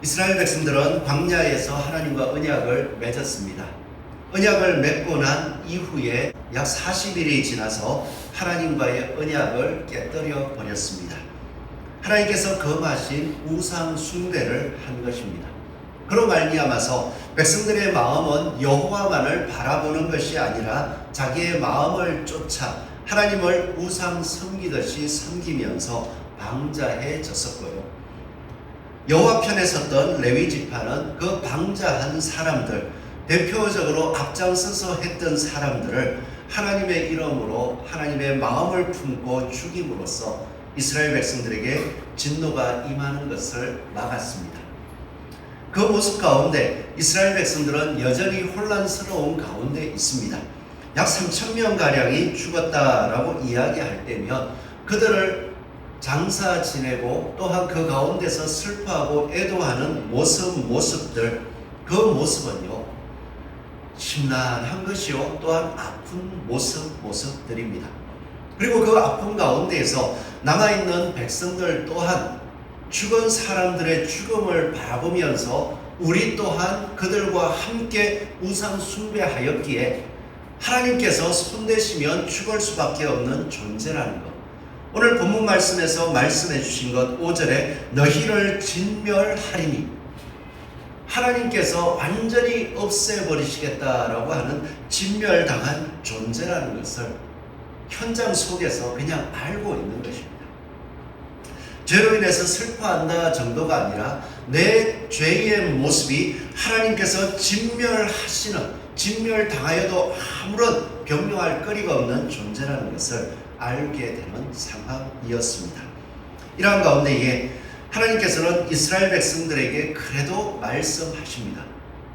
이스라엘 백성들은 광야에서 하나님과 언약을 맺었습니다. 언약을 맺고 난 이후에 약 40일이 지나서 하나님과의 언약을 깨뜨려 버렸습니다. 하나님께서 금하신 우상 숭배를 한 것입니다. 그로 말미암아서 백성들의 마음은 여호와만을 바라보는 것이 아니라 자기의 마음을 쫓아 하나님을 우상 섬기듯이 섬기면서 방자해졌었고요. 여호와 편에 섰던 레위 지파는 그 방자한 사람들, 대표적으로 앞장서서 했던 사람들을 하나님의 이름으로 하나님의 마음을 품고 죽임으로써 이스라엘 백성들에게 진노가 임하는 것을 막았습니다. 그 모습 가운데 이스라엘 백성들은 여전히 혼란스러운 가운데 있습니다. 약 3,000명가량이 죽었다라고 이야기할 때면 그들을 장사 지내고 또한 그 가운데서 슬퍼하고 애도하는 모습들, 그 모습은요 심란한 것이요 또한 아픈 모습들입니다. 그리고 그 아픔 가운데에서 남아있는 백성들 또한 죽은 사람들의 죽음을 바라보면서 우리 또한 그들과 함께 우상 숭배하였기에 하나님께서 손대시면 죽을 수밖에 없는 존재라는 것. 오늘 본문 말씀에서 말씀해 주신 것 5절에 너희를 진멸하리니 하나님께서 완전히 없애버리시겠다라고 하는 진멸당한 존재라는 것을 현장 속에서 그냥 알고 있는 것입니다. 죄로 인해서 슬퍼한다 정도가 아니라 내 죄의 모습이 하나님께서 진멸당하여도 아무런 변명할 거리가 없는 존재라는 것을 알게 되는 상황이었습니다. 이러한 가운데에 하나님께서는 이스라엘 백성들에게 그래도 말씀하십니다.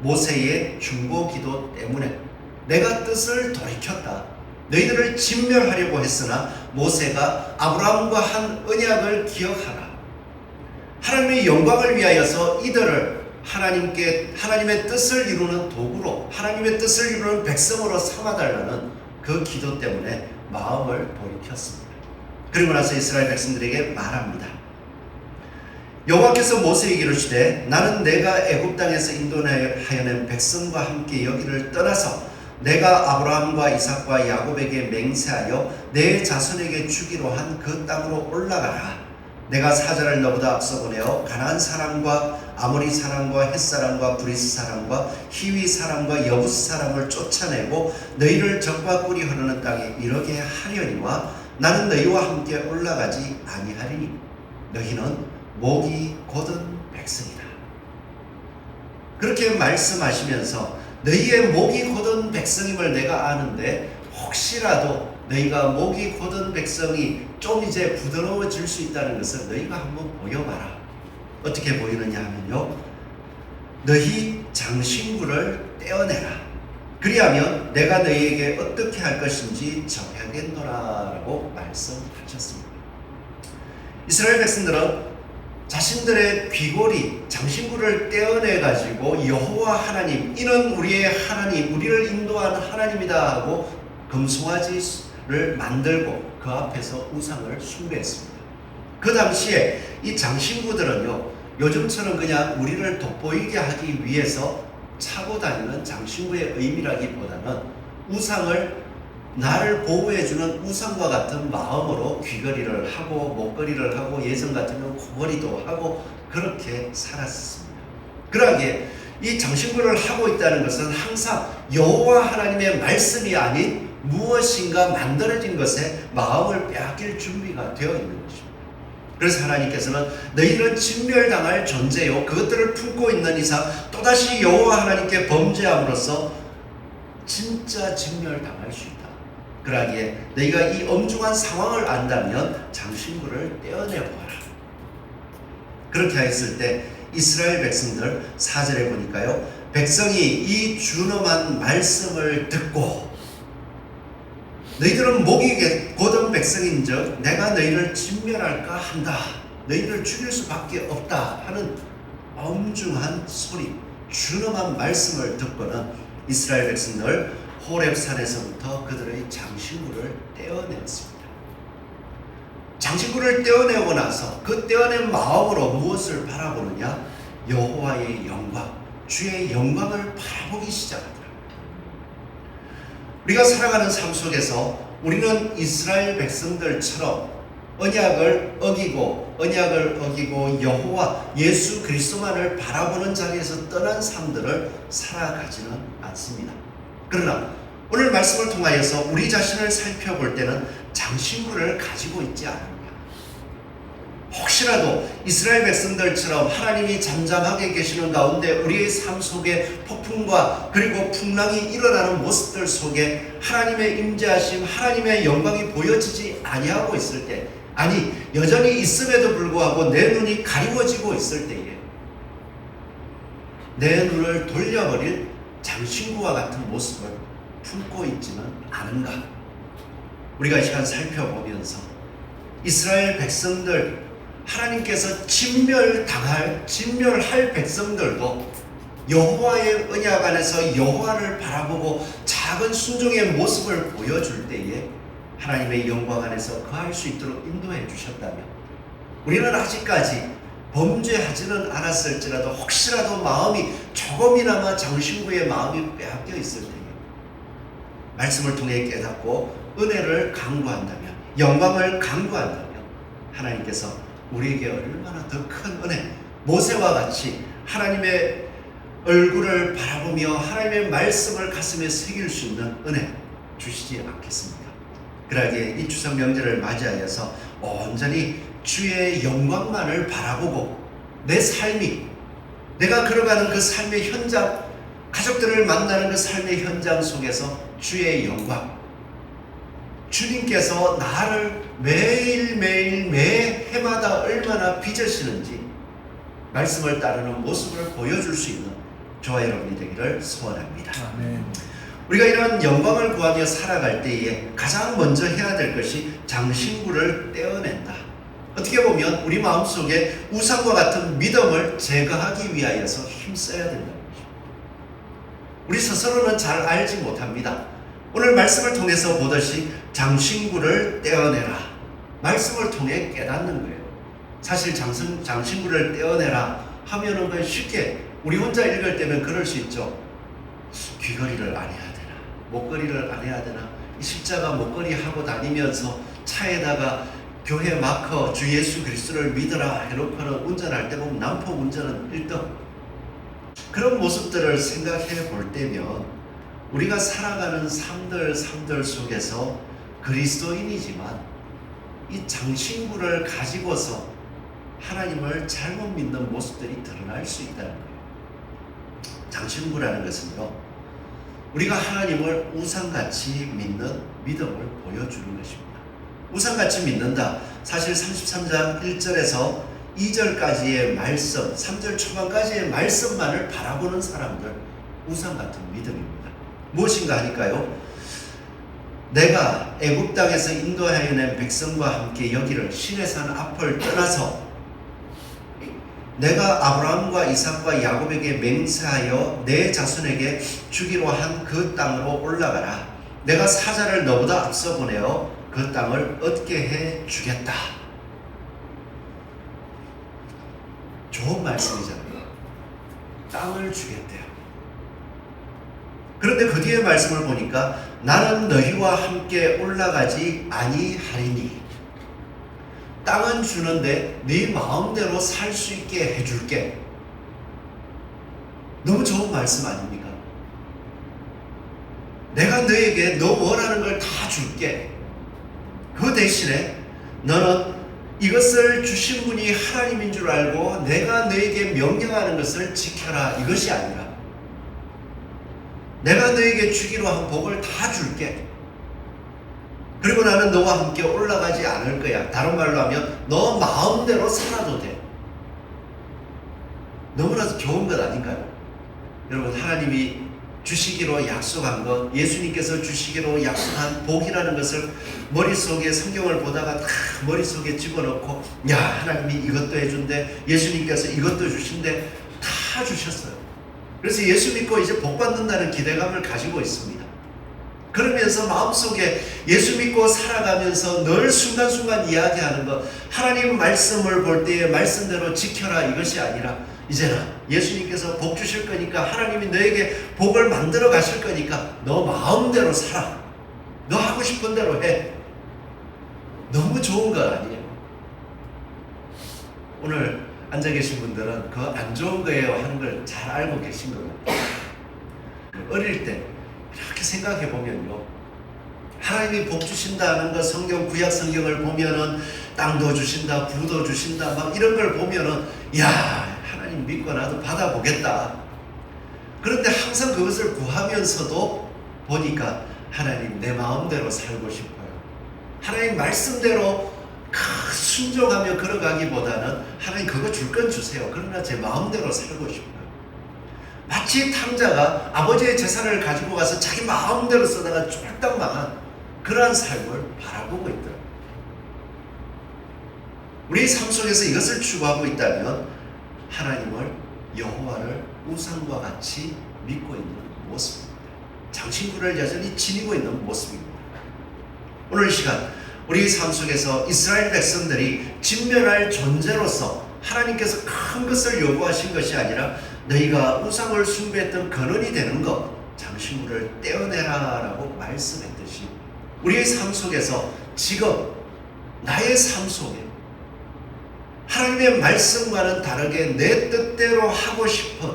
모세의 중보기도 때문에 내가 뜻을 돌이켰다. 너희들을 진멸하려고 했으나 모세가 아브라함과 한 언약을 기억하라. 하나님의 영광을 위하여서 이들을 하나님의 뜻을 이루는 도구로, 하나님의 뜻을 이루는 백성으로 삼아달라는 그 기도 때문에 마음을 돌이켰습니다. 그리고 나서 이스라엘 백성들에게 말합니다. 여호와께서 모세에게 이르시되 나는 내가 애굽 땅에서 인도하여낸 백성과 함께 여기를 떠나서 내가 아브라함과 이삭과 야곱에게 맹세하여 내 자손에게 주기로 한 그 땅으로 올라가라. 내가 사자를 너보다 앞서 보내어 가나안 사람과 아모리 사람과 헷 사람과 브리스 사람과 히위 사람과 여부스 사람을 쫓아내고 너희를 적과 꿀이 흐르는 땅에 이르게 하려니와 나는 너희와 함께 올라가지 아니하리니 너희는 목이 곧은 백성이다. 그렇게 말씀하시면서 너희의 목이 곧은 백성임을 내가 아는데 혹시라도 너희가 목이 곧은 백성이 좀 이제 부드러워질 수 있다는 것을 너희가 한번 보여봐라. 어떻게 보이느냐 하면요, 너희 장신구를 떼어내라. 그리하면 내가 너희에게 어떻게 할 것인지 정하겠노라 라고 말씀하셨습니다. 이스라엘 백성들은 자신들의 귀골이 장신구를 떼어내가지고 여호와 하나님, 이는 우리의 하나님, 우리를 인도하는 하나님이다 하고 금송아지를 만들고 그 앞에서 우상을 숭배했습니다. 그 당시에 이 장신구들은요, 요즘처럼 그냥 우리를 돋보이게 하기 위해서 차고 다니는 장신구의 의미라기보다는 우상을, 나를 보호해주는 우상과 같은 마음으로 귀걸이를 하고 목걸이를 하고 예전 같으면 코걸이도 하고 그렇게 살았습니다. 그러기에 이 장신구를 하고 있다는 것은 항상 여호와 하나님의 말씀이 아닌 무엇인가 만들어진 것에 마음을 빼앗길 준비가 되어 있는 것입니다. 그래서 하나님께서는 너희는 진멸당할 존재요, 그것들을 품고 있는 이상 또다시 여호와 하나님께 범죄함으로써 진짜 진멸당할 수 있다. 그러기에 너희가 이 엄중한 상황을 안다면 장신구를 떼어내보아라. 그렇게 했을 때 이스라엘 백성들 4절에 보니까요, 백성이 이 준엄한 말씀을 듣고 너희들은 목이 곧은 백성인즉 내가 너희를 진멸할까 한다. 너희를 죽일 수밖에 없다 하는 엄중한 소리, 준엄한 말씀을 듣고는 이스라엘 백성들 호렙산에서부터 그들의 장신구를 떼어내었습니다. 장신구를 떼어내고 나서 그 떼어낸 마음으로 무엇을 바라보느냐? 여호와의 영광, 주의 영광을 바라보기 시작하더라. 우리가 살아가는 삶 속에서 우리는 이스라엘 백성들처럼 언약을 어기고 여호와 예수 그리스도만을 바라보는 자리에서 떠난 삶들을 살아가지는 않습니다. 그러나 오늘 말씀을 통하여서 우리 자신을 살펴볼 때는 장신구를 가지고 있지 않습니다. 혹시라도 이스라엘 백성들처럼 하나님이 잠잠하게 계시는 가운데 우리의 삶 속에 폭풍과 그리고 풍랑이 일어나는 모습들 속에 하나님의 임재하심, 하나님의 영광이 보여지지 아니하고 있을 때, 아니 여전히 있음에도 불구하고 내 눈이 가리워지고 있을 때에 내 눈을 돌려버릴 장신구와 같은 모습을 품고 있지는 않은가? 우리가 이 시간 살펴보면서 이스라엘 백성들, 하나님께서 진멸할 백성들도 여호와의 언약 안에서 여호와를 바라보고 작은 순종의 모습을 보여줄 때에 하나님의 영광 안에서 거할 수 있도록 인도해 주셨다면, 우리는 아직까지 범죄하지는 않았을지라도 혹시라도 마음이 조금이나마 장신구의 마음이 빼앗겨 있을 때에 말씀을 통해 깨닫고 은혜를 강구한다면, 영광을 강구한다면 하나님께서 우리에게 얼마나 더 큰 은혜, 모세와 같이 하나님의 얼굴을 바라보며 하나님의 말씀을 가슴에 새길 수 있는 은혜 주시지 않겠습니까? 그러기에 이 추석 명절을 맞이하여서 온전히 주의 영광만을 바라보고 내 삶이, 내가 걸어가는 그 삶의 현장, 가족들을 만나는 그 삶의 현장 속에서 주의 영광, 주님께서 나를 매일매일 매 해마다 얼마나 빚으시는지 말씀을 따르는 모습을 보여줄 수 있는 저와 여러분이 되기를 소원합니다. 아멘. 우리가 이런 영광을 구하며 살아갈 때에 가장 먼저 해야 될 것이 장신구를 떼어낸다. 어떻게 보면 우리 마음속에 우상과 같은 믿음을 제거하기 위하여서 힘써야 된다는 것입니다. 우리 스스로는 잘 알지 못합니다. 오늘 말씀을 통해서 보듯이 장신구를 떼어내라, 말씀을 통해 깨닫는 거예요. 사실 장신구를 떼어내라 하면은 그냥 쉽게 우리 혼자 읽을 때면 그럴 수 있죠. 귀걸이를 안 해야 되나, 목걸이를 안 해야 되나, 이 십자가 목걸이 하고 다니면서 차에다가 교회 마커 주 예수 그리스도를 믿어라 해놓고는 운전할 때 보면 난폭 운전은 1등. 그런 모습들을 생각해 볼 때면 우리가 살아가는 삶들 속에서 그리스도인이지만 이 장신구를 가지고서 하나님을 잘못 믿는 모습들이 드러날 수 있다는 거예요. 장신구라는 것은요, 우리가 하나님을 우상같이 믿는 믿음을 보여주는 것입니다. 우상같이 믿는다. 사실 33장 1절에서 2절까지의 말씀, 3절 초반까지의 말씀만을 바라보는 사람들, 우상같은 믿음입니다. 무엇인가 하니까요, 내가 애굽 땅에서 인도하여 낸 백성과 함께 여기를 시내산 앞을 떠나서 내가 아브라함과 이삭과 야곱에게 맹세하여 내 자손에게 주기로 한 그 땅으로 올라가라. 내가 사자를 너보다 앞서 보내어 그 땅을 얻게 해 주겠다. 좋은 말씀이잖아요. 땅을 주겠대요. 그런데 그 뒤에 말씀을 보니까 나는 너희와 함께 올라가지 아니하리니, 땅은 주는데 네 마음대로 살 수 있게 해줄게. 너무 좋은 말씀 아닙니까? 내가 너에게 너 원하는 걸 다 줄게. 그 대신에 너는 이것을 주신 분이 하나님인 줄 알고 내가 너에게 명령하는 것을 지켜라, 이것이 아니라 내가 너에게 주기로 한 복을 다 줄게. 그리고 나는 너와 함께 올라가지 않을 거야. 다른 말로 하면 너 마음대로 살아도 돼. 너무나도 좋은 것 아닌가요? 여러분, 하나님이 주시기로 약속한 것, 예수님께서 주시기로 약속한 복이라는 것을 머릿속에 성경을 보다가 다 머릿속에 집어넣고, 야, 하나님이 이것도 해준대, 예수님께서 이것도 주신대, 다 주셨어요. 그래서 예수 믿고 이제 복 받는다는 기대감을 가지고 있습니다. 그러면서 마음속에 예수 믿고 살아가면서 늘 순간순간 이야기하는 것, 하나님 말씀을 볼 때에 말씀대로 지켜라, 이것이 아니라 이제는 예수님께서 복 주실 거니까, 하나님이 너에게 복을 만들어 가실 거니까 너 마음대로 살아. 너 하고 싶은 대로 해. 너무 좋은 거 아니에요? 오늘 앉아 계신 분들은 그거 안 좋은 거예요 하는 걸 잘 알고 계신 거예요. 어릴 때 이렇게 생각해 보면요, 하나님이 복 주신다는 거, 성경 구약 성경을 보면은 땅도 주신다, 부도 주신다, 막 이런 걸 보면은 야, 하나님 믿고 나도 받아보겠다. 그런데 항상 그것을 구하면서도 보니까 하나님 내 마음대로 살고 싶어요. 하나님 말씀대로 순종하며 걸어가기보다는 하나님 그거 줄 건 주세요. 그러나 제 마음대로 살고 싶어요. 마치 탕자가 아버지의 재산을 가지고 가서 자기 마음대로 쓰다가 쫄딱 망한 그러한 삶을 바라보고 있더라고요. 우리 삶 속에서 이것을 추구하고 있다면 하나님을, 여호와를 우상과 같이 믿고 있는 모습입니다. 장신구를 여전히 지니고 있는 모습입니다. 오늘 이 시간 우리 삶 속에서 이스라엘 백성들이 직면할 존재로서 하나님께서 큰 것을 요구하신 것이 아니라 너희가 우상을 숭배했던 근원이 되는 것, 장신구를 떼어내라 라고 말씀했듯이 우리의 삶 속에서 지금 나의 삶 속에 하나님의 말씀과는 다르게 내 뜻대로 하고 싶은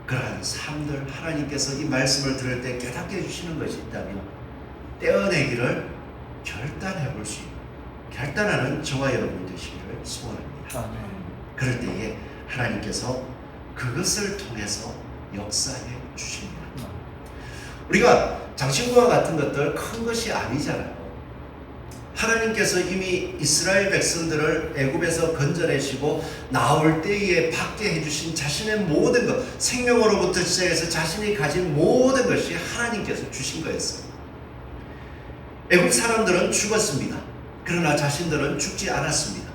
그러한 삶들, 하나님께서 이 말씀을 들을 때 깨닫게 해주시는 것이 있다면 떼어내기를 결단해 볼 수 있는, 결단하는 저와 여러분 되시기를 소원합니다. 아멘. 그럴 때에 하나님께서 그것을 통해서 역사해 주십니다. 우리가 장신구와 같은 것들 큰 것이 아니잖아요. 하나님께서 이미 이스라엘 백성들을 애굽에서 건져내시고 나올 때에 받게 해주신 자신의 모든 것, 생명으로부터 시작해서 자신이 가진 모든 것이 하나님께서 주신 거였어요. 애굽 사람들은 죽었습니다. 그러나 자신들은 죽지 않았습니다.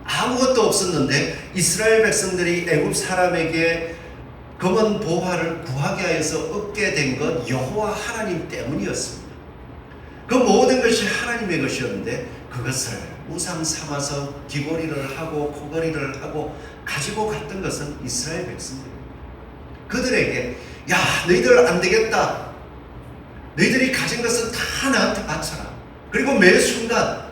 아무것도 없었는데 이스라엘 백성들이 애굽 사람에게 검은 보화를 구하게 하여서 얻게 된 것 여호와 하나님 때문이었습니다. 그 모든 것이 하나님의 것이었는데 그것을 우상 삼아서 귀걸이를 하고 코걸이를 하고 가지고 갔던 것은 이스라엘 백성들입니다. 그들에게 야, 너희들 안 되겠다. 너희들이 가진 것은 다 나한테 바쳐라. 그리고 매 순간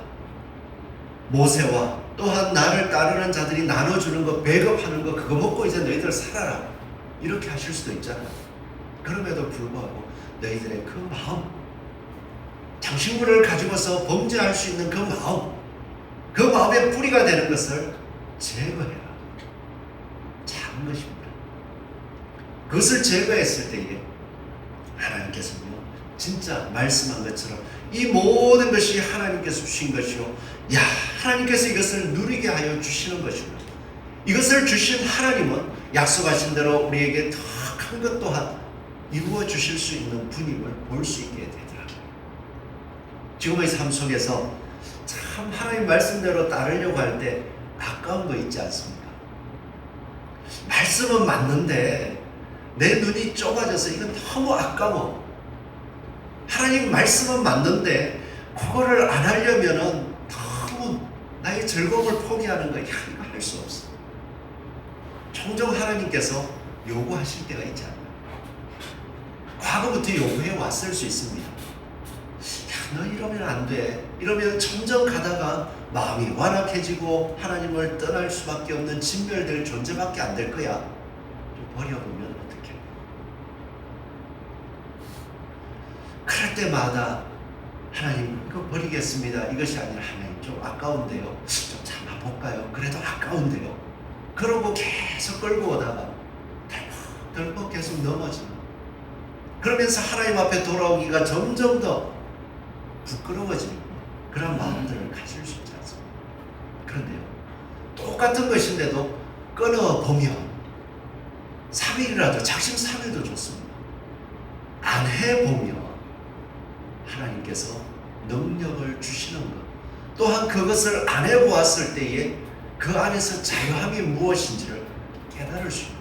모세와 또한 나를 따르는 자들이 나눠주는 거, 배급하는 거, 그거 먹고 이제 너희들 살아라. 이렇게 하실 수도 있잖아요. 그럼에도 불구하고 너희들의 그 마음, 장신구를 가지고서 범죄할 수 있는 그 마음, 그 마음의 뿌리가 되는 것을 제거해라. 작은 것입니다. 그것을 제거했을 때에 하나님께서는 진짜 말씀한 것처럼 이 모든 것이 하나님께서 주신 것이요, 야, 하나님께서 이것을 누리게 하여 주시는 것입니다. 이것을 주신 하나님은 약속하신 대로 우리에게 더 큰 것 또한 이루어 주실 수 있는 분임을 볼 수 있게 되더라고요. 지금의 삶 속에서 참 하나님 말씀대로 따르려고 할 때 아까운 거 있지 않습니까? 말씀은 맞는데 내 눈이 좁아져서 이건 너무 아까워. 하나님 말씀은 맞는데 그거를 안 하려면은 너무 나의 즐거움을 포기하는 거야. 이거 할 수 없어. 종종 하나님께서 요구하실 때가 있지 않나요? 과거부터 요구해 왔을 수 있습니다. 야, 너 이러면 안 돼. 이러면 점점 가다가 마음이 완악해지고 하나님을 떠날 수밖에 없는 진멸될 존재밖에 안 될 거야. 좀 버려보면 어떡해? 그럴 때마다 하나님 이거 버리겠습니다. 이것이 아니라 하나님 좀 아까운데요. 좀 참아볼까요? 그래도 아까운데요. 그러고 계속 끌고 오다가 덜컥 계속 넘어지는, 그러면서 하나님 앞에 돌아오기가 점점 더 부끄러워지는 그런 마음들을 가질 수 있지 않습니까? 그런데요, 똑같은 것인데도 끊어보면 3일이라도 작심 3일도 좋습니다. 안 해보면 하나님께서 능력을 주시는 것, 또한 그것을 안 해보았을 때에 그 안에서 자유함이 무엇인지를 깨달을 수 있는 것.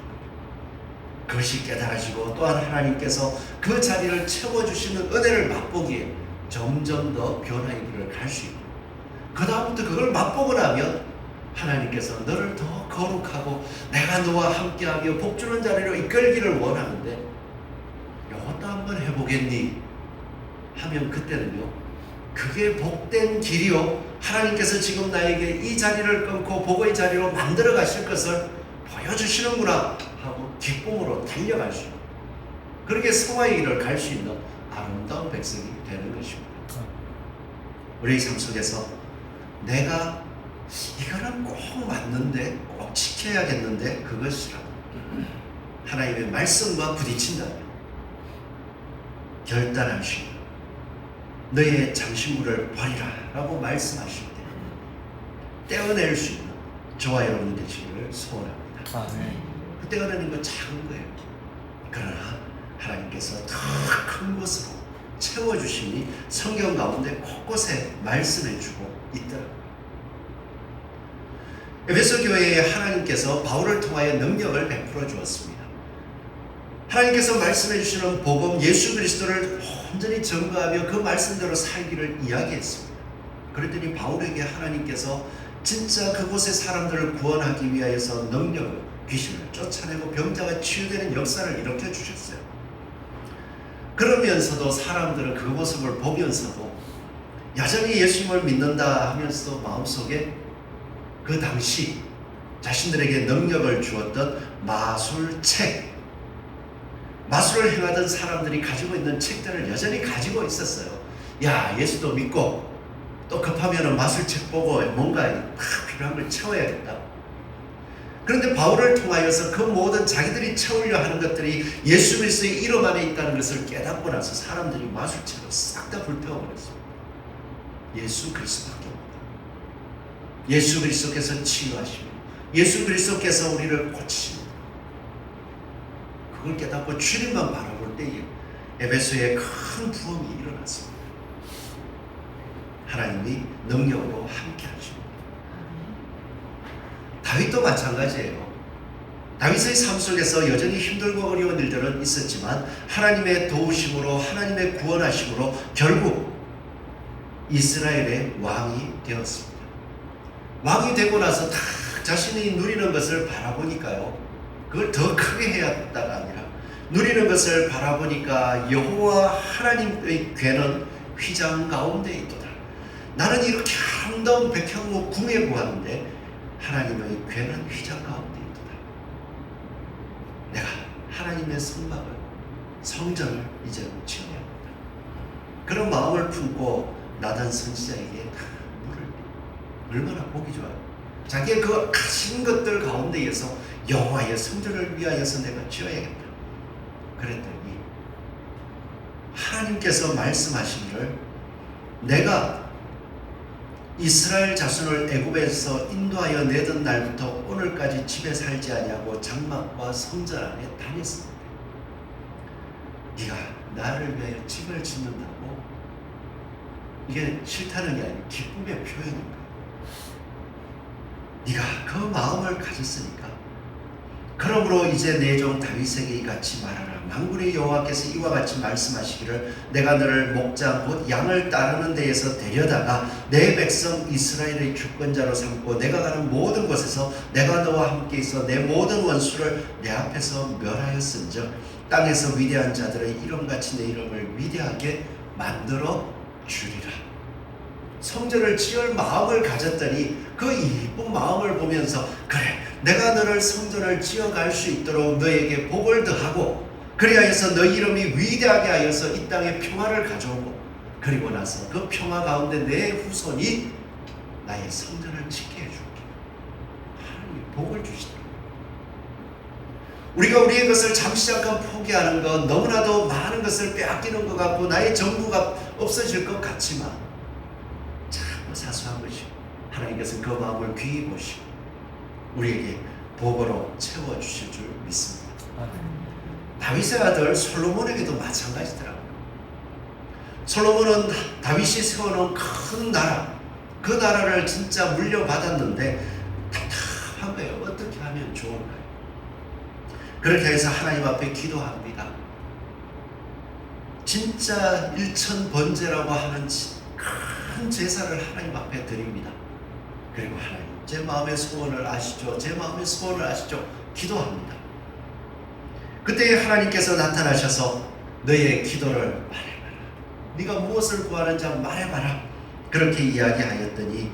그것이 깨달아지고 또한 하나님께서 그 자리를 채워주시는 은혜를 맛보기에 점점 더 변화의 길을 갈 수 있고, 그 다음부터 그걸 맛보고 나면 하나님께서 너를 더 거룩하고 내가 너와 함께하며 복주는 자리로 이끌기를 원하는데 이것도 한번 해보겠니? 하면 그때는요, 그게 복된 길이요, 하나님께서 지금 나에게 이 자리를 끊고 복의 자리로 만들어 가실 것을 보여주시는구나 하고 기쁨으로 달려갈 수 있는, 그렇게 성화의 길을 갈 수 있는 아름다운 백성이 되는 것입니다. 우리 삶 속에서 내가 이거는 꼭 맞는데, 꼭 지켜야겠는데, 그것이라도 하나님의 말씀과 부딪힌다면 결단하시고 너의 장신구를 버리라 라고 말씀하실 때 떼어낼 수 있는 저와 여러분 되시기를 소원합니다. 그 떼어내는 건 작은 거예요. 그러나 하나님께서 더 큰 것으로 채워주시니 성경 가운데 곳곳에 말씀해주고 있더라고요. 에베소 교회에 하나님께서 바울을 통하여 능력을 베풀어 주었습니다. 하나님께서 말씀해 주시는 복음 예수 그리스도를 온전히 전가하며 그 말씀대로 살기를 이야기했습니다. 그랬더니 바울에게 하나님께서 진짜 그곳의 사람들을 구원하기 위하여서 능력을, 귀신을 쫓아내고 병자가 치유되는 역사를 일으켜 주셨어요. 그러면서도 사람들은 그 모습을 보면서도 여전히 예수님을 믿는다 하면서도 마음속에 그 당시 자신들에게 능력을 주었던 마술책, 마술을 행하던 사람들이 가지고 있는 책들을 여전히 가지고 있었어요. 야, 예수도 믿고 또 급하면 마술책 보고 뭔가 필요한 걸 채워야겠다. 그런데 바울을 통하여서 그 모든 자기들이 채우려 하는 것들이 예수 그리스도의 이름 안에 있다는 것을 깨닫고 나서 사람들이 마술책을 싹 다 불태워버렸습니다. 예수 그리스도밖에 없다. 예수 그리스도께서 치유하시고 예수 그리스도께서 우리를 고치십니다. 그걸 깨닫고 주님만 바라볼 때에 에베소에 큰 부흥이 일어났습니다. 하나님이 능력으로 함께 하십니다. 다윗도 마찬가지예요. 다윗의 삶 속에서 여전히 힘들고 어려운 일들은 있었지만 하나님의 도우심으로, 하나님의 구원하심으로 결국 이스라엘의 왕이 되었습니다. 왕이 되고 나서 다 자신이 누리는 것을 바라보니까요, 그걸 더 크게 해야겠다가 아니라 누리는 것을 바라보니까 여호와 하나님의 괴는 휘장 가운데 있도다. 나는 이렇게 아름다운 백향목 궁에 구하는데 하나님의 괴는 휘장 가운데 있도다. 내가 하나님의 성막을, 성전을 이제 지어야 합니다. 그런 마음을 품고 나단 선지자에게 물을, 얼마나 보기 좋아요. 자기의 그 가진 것들 가운데에서 여호와의 성전을 위하여서 내가 지어야겠다. 그랬더니 하나님께서 말씀하시기를 내가 이스라엘 자손을 애굽에서 인도하여 내던 날부터 오늘까지 집에 살지 아니하고 장막과 성전 안에 다녔습니다. 네가 나를 위하여 집을 짓는다고? 이게 싫다는 게 아니라 기쁨의 표현인가? 네가 그 마음을 가졌으니까 그러므로 이제 내 종 다윗에게 이같이 말하라. 만군의 여호와께서 이와 같이 말씀하시기를 내가 너를 목자 곧 양을 따르는 데에서 데려다가 내 백성 이스라엘의 주권자로 삼고 내가 가는 모든 곳에서 내가 너와 함께 있어 내 모든 원수를 내 앞에서 멸하였은즉 땅에서 위대한 자들의 이름같이 내 이름을 위대하게 만들어 주리라. 성전을 지을 마음을 가졌더니 그 이쁜 마음을 보면서 그래, 내가 너를 성전을 지어갈 수 있도록 너에게 복을 더하고 그리하여서 너 이름이 위대하게 하여서 이 땅에 평화를 가져오고 그리고 나서 그 평화 가운데 내 후손이 나의 성전을 짓게 해줄게. 하나님이 복을 주시더라고요. 우리가 우리의 것을 잠시 잠깐 포기하는 것, 너무나도 많은 것을 빼앗기는 것 같고 나의 전부가 없어질 것 같지만 참 사소한 것이 하나님께서 그 마음을 귀히 보시고 우리에게 복으로 채워주실 줄 믿습니다. 다윗의 아들 솔로몬에게도 마찬가지더라고요. 솔로몬은 다윗이 세워놓은 큰 나라, 그 나라를 진짜 물려받았는데 답답한 거예요. 어떻게 하면 좋을까요? 그렇게 해서 하나님 앞에 기도합니다. 진짜 일천번제라고 하는 큰 제사를 하나님 앞에 드립니다. 그리고 하나님 제 마음의 소원을 아시죠? 제 마음의 소원을 아시죠? 기도합니다. 그때 하나님께서 나타나셔서 너의 기도를 말해봐라. 네가 무엇을 구하는지 말해봐라. 그렇게 이야기하였더니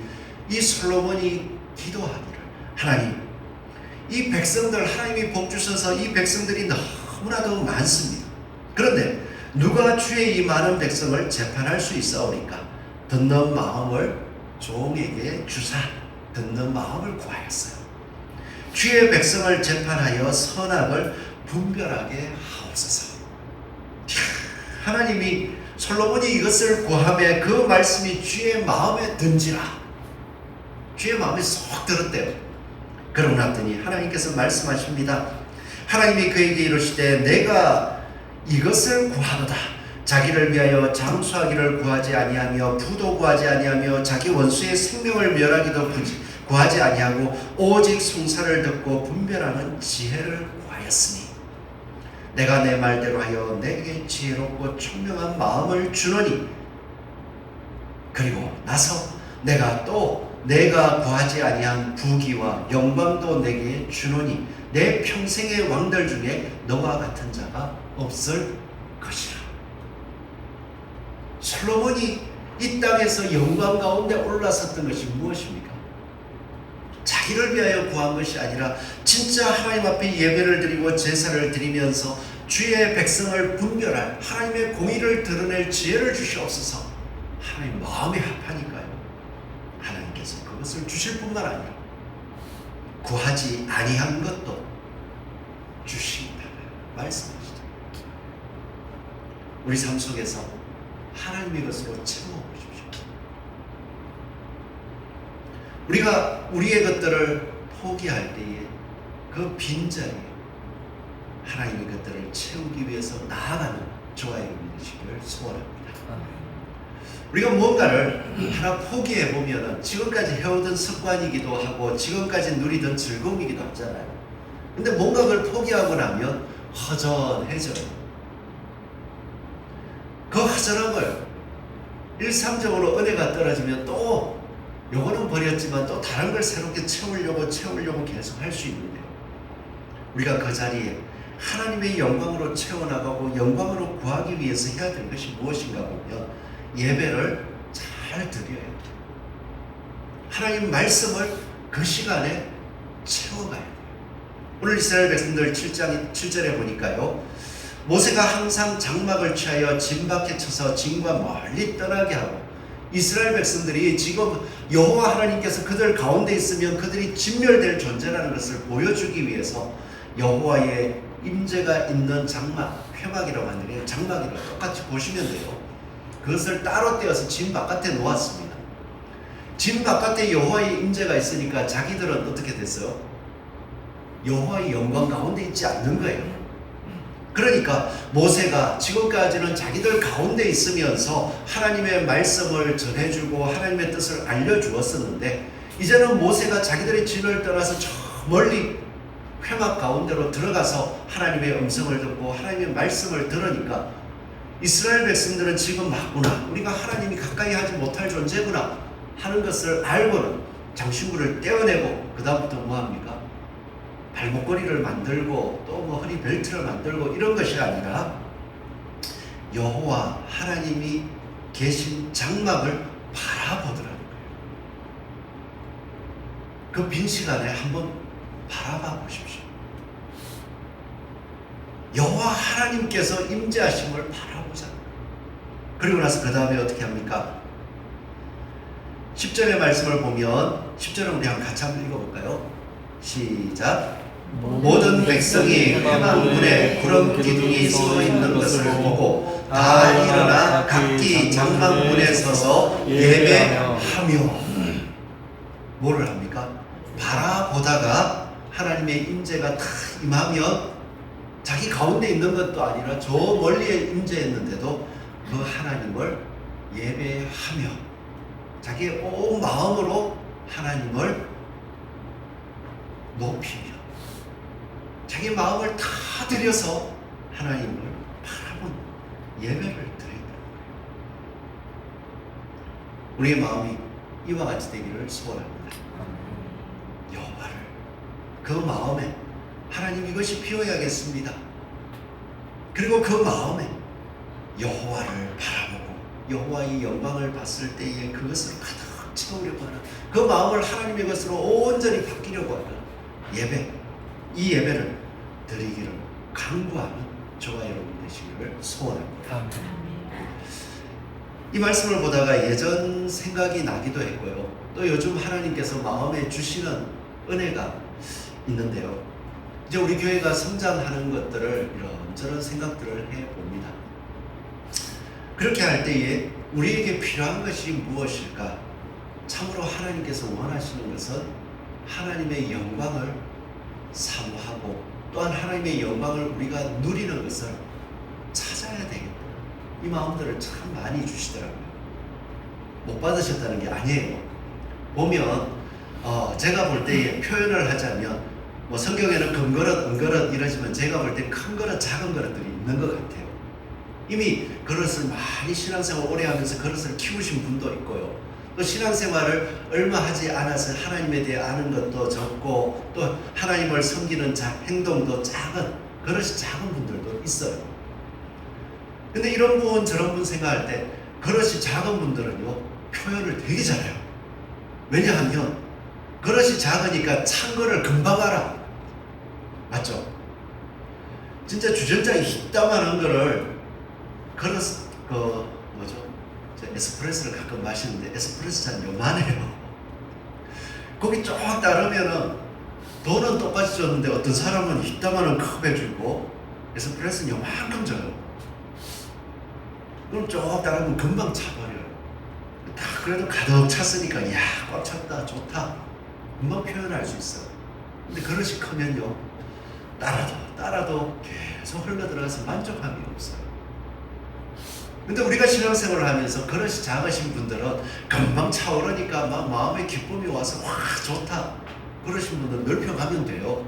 이 솔로몬이 기도하기를, 하나님, 이 백성들 하나님이 복 주셔서 이 백성들이 너무나도 많습니다. 그런데 누가 주의 이 많은 백성을 재판할 수 있사오니까 듣는 마음을 종에게 주사. 듣는 마음을 구하였어요. 주의 백성을 재판하여 선악을 분별하게 하옵소서. 하나님이 솔로몬이 이것을 구하며 그 말씀이 주의 마음에 든지라. 주의 마음에 쏙 들었대요. 그러고 났더니 하나님께서 말씀하십니다. 하나님이 그에게 이르시되 내가 이것을 구하노다. 자기를 위하여 장수하기를 구하지 아니하며 부도 구하지 아니하며 자기 원수의 생명을 멸하기도 구하지 아니하고 오직 송사를 듣고 분별하는 지혜를 구하였으니 내가 내 말대로 하여 내게 지혜롭고 총명한 마음을 주노니 그리고 나서 내가 구하지 아니한 부귀와 영광도 내게 주노니 내 평생의 왕들 중에 너와 같은 자가 없을 것이라. 솔로몬이 이 땅에서 영광 가운데 올라섰던 것이 무엇입니까? 자기를 위하여 구한 것이 아니라 진짜 하나님 앞에 예배를 드리고 제사를 드리면서 주의 백성을 분별할 하나님의 공의를 드러낼 지혜를 주시옵소서. 하나님 마음이 합하니까요. 하나님께서 그것을 주실 뿐만 아니라 구하지 아니한 것도 주신다 말씀하시죠. 우리 삶 속에서 하나님의 것으로 채워보십시오. 우리가 우리의 것들을 포기할 때에 그 빈자리에 하나님의 것들을 채우기 위해서 나아가는 저와 여러분이 되시기를 소원합니다. 우리가 뭔가를 하나 포기해보면 지금까지 해오던 습관이기도 하고 지금까지 누리던 즐거움이기도 하잖아요. 근데 뭔가 그걸 포기하고 나면 허전해져요. 그 허전함을 일상적으로 은혜가 떨어지면 또 요거는 버렸지만 또 다른 걸 새롭게 채우려고 계속 할 수 있는데요. 우리가 그 자리에 하나님의 영광으로 채워나가고 영광으로 구하기 위해서 해야 될 것이 무엇인가 보면 예배를 잘 드려야 돼요. 하나님 말씀을 그 시간에 채워가야 돼요. 오늘 이스라엘 백성들 7절에 보니까요. 모세가 항상 장막을 취하여 진 밖에 쳐서 진과 멀리 떠나게 하고 이스라엘 백성들이 지금 여호와 하나님께서 그들 가운데 있으면 그들이 진멸될 존재라는 것을 보여주기 위해서 여호와의 임재가 있는 장막, 회막이라고 하는데 장막이라고 똑같이 보시면 돼요. 그것을 따로 떼어서 진 바깥에 놓았습니다. 진 바깥에 여호와의 임재가 있으니까 자기들은 어떻게 됐어요? 여호와의 영광 가운데 있지 않는 거예요. 그러니까 모세가 지금까지는 자기들 가운데 있으면서 하나님의 말씀을 전해주고 하나님의 뜻을 알려주었었는데 이제는 모세가 자기들의 진을 떠나서 저 멀리 회막 가운데로 들어가서 하나님의 음성을 듣고 하나님의 말씀을 들으니까 이스라엘 백성들은 지금 맞구나, 우리가 하나님이 가까이 하지 못할 존재구나 하는 것을 알고는 장신구를 떼어내고 그 다음부터 뭐합니까? 발목걸이를 만들고 또 뭐 허리 벨트를 만들고 이런 것이 아니라 여호와 하나님이 계신 장막을 바라보더라는 거예요. 그 빈 시간에 한번 바라봐 보십시오. 여호와 하나님께서 임재하심을 바라보잖아요. 그리고 나서 그 다음에 어떻게 합니까? 10절의 말씀을 보면 10절을 우리 같이 한번 읽어볼까요? 시작. 모든 백성이 회막문에 구름 기둥이 서 있는 것을 보고 다 일어나 각기 장막문에 서서 예배하며 뭐를 합니까? 바라보다가 하나님의 임재가 다 임하면 자기 가운데 있는 것도 아니라 저 멀리에 임재했는데도 그 하나님을 예배하며 자기의 온 마음으로 하나님을 높이며 자기 마음을 다 들여서 하나님을 바라본 예배를 드린다. 우리의 마음이 이와 같이 되기를 소원합니다. 여호와를, 그 마음에 하나님 이것이 피어야겠습니다. 그리고 그 마음에 여호와를 바라보고 여호와의 영광을 봤을 때에 그것을 가득 채우려고 하는, 그 마음을 하나님의 것으로 온전히 바뀌려고 하는 예배, 이 예배를 드리기를 간구하는 저와 여러분 되시기를 소원합니다. 이 말씀을 보다가 예전 생각이 나기도 했고요. 또 요즘 하나님께서 마음에 주시는 은혜가 있는데요. 이제 우리 교회가 성장하는 것들을 이런저런 생각들을 해봅니다. 그렇게 할 때에 우리에게 필요한 것이 무엇일까? 참으로 하나님께서 원하시는 것은 하나님의 영광을 사모하고 또한 하나님의 영광을 우리가 누리는 것을 찾아야 되겠다. 이 마음들을 참 많이 주시더라고요. 못 받으셨다는 게 아니에요. 보면 제가 볼 때 표현을 하자면 뭐 성경에는 금그릇, 은그릇 이러지만 제가 볼 때 큰 그릇, 작은 그릇들이 있는 것 같아요. 이미 그릇을 많이 신앙생활 오래 하면서 그릇을 키우신 분도 있고요. 또 신앙생활을 얼마 하지 않아서 하나님에 대해 아는 것도 적고 또 하나님을 섬기는 행동도 그릇이 작은 분들도 있어요. 근데 이런 분 저런 분 생각할 때 그릇이 작은 분들은요 표현을 되게 잘해요. 왜냐하면 그릇이 작으니까 찬 거를 금방 알아. 맞죠? 진짜 주전자에 이따만한 거를 그릇 에스프레소를 가끔 마시는데 에스프레소 잔 요만해요. 거기 쭉 따르면은 돈은 똑같이 줬는데 어떤 사람은 이따만한 컵에 주고 에스프레소는 요만큼 줘요. 그럼 쭉 따르면 금방 차버려요. 그래도 가득 찼으니까 야, 꽉 찼다, 좋다, 금방 표현할 수 있어요. 근데 그릇이 크면요 따라도 계속 흘러들어가서 만족함이 없어요. 근데 우리가 신앙생활을 하면서 그릇이 작으신 분들은 금방 차오르니까 막 마음의 기쁨이 와서 와 좋다 그러신 분들은 넓혀가면 돼요.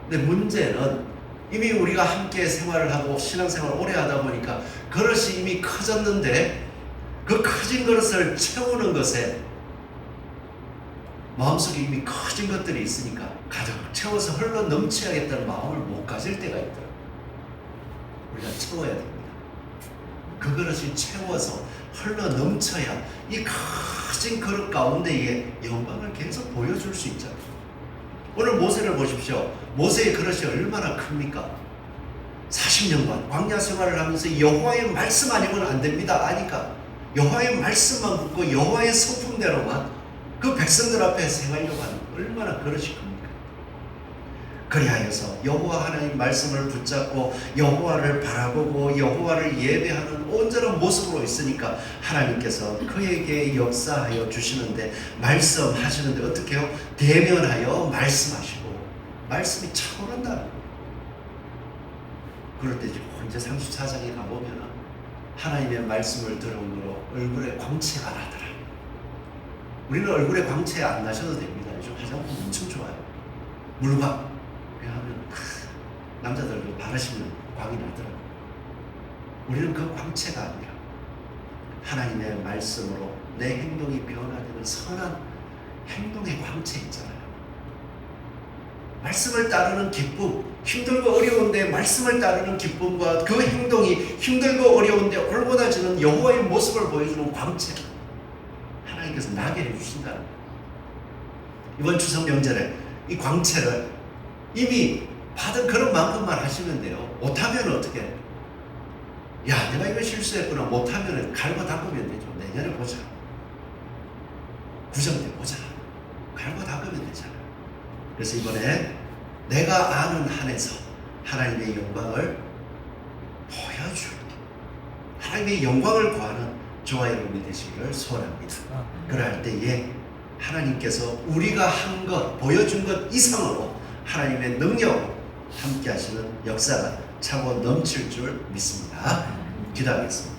근데 문제는 이미 우리가 함께 생활을 하고 신앙생활을 오래 하다 보니까 그릇이 이미 커졌는데 그 커진 그릇을 채우는 것에 마음속에 이미 커진 것들이 있으니까 가득 채워서 흘러 넘쳐야겠다는 마음을 못 가질 때가 있더라고요. 우리가 채워야 됩니다. 그 그릇이 채워서 흘러 넘쳐야 이 커진 그릇 가운데에 영광을 계속 보여줄 수 있잖아요. 오늘 모세를 보십시오. 모세의 그릇이 얼마나 큽니까? 40년간 광야 생활을 하면서 여호와의 말씀 아니면 안 됩니다 아니까 여호와의 말씀만 붙고 여호와의 성품대로만 그 백성들 앞에 생활하려고 하는 얼마나 그릇이 큽니까? 그리하여서 여호와 하나님 말씀을 붙잡고 여호와를 바라보고 여호와를 예배하는 온전한 모습으로 있으니까 하나님께서 그에게 역사하여 주시는데 말씀하시는데 어떻게 해요? 대면하여 말씀하시고 말씀이 차오른다는 거예요. 그럴 때 이제 34장에 가보면 하나님의 말씀을 들음으로 얼굴에 광채가 나더라. 우리는 얼굴에 광채 안 나셔도 됩니다. 요즘 화장품 엄청 좋아요. 물광 하면 남자들도 바르시면 광이 나더라고요. 우리는 그 광채가 아니라 하나님의 말씀으로 내 행동이 변화되는 선한 행동의 광채 있잖아요. 말씀을 따르는 기쁨, 힘들고 어려운데 말씀을 따르는 기쁨과 그 행동이 힘들고 어려운데 올곧아지는 여호와의 모습을 보여주는 광채, 하나님께서 나게 해주신다는 거예요. 이번 추석 명절에 이 광채를 이미 받은 그런 만큼만 하시면 돼요. 못하면 어떻게 해요? 야, 내가 이거 실수했구나. 못하면 갈고 닦으면 되죠. 내년에 보자. 구정 때 보자. 갈고 닦으면 되잖아요. 그래서 이번에 내가 아는 한에서 하나님의 영광을 보여줄, 하나님의 영광을 구하는 저와 여러분이 되시기를 소원합니다. 그럴 때에 하나님께서 우리가 한 것, 보여준 것 이상으로 하나님의 능력 함께 하시는 역사가 차고 넘칠 줄 믿습니다. 기도하겠습니다.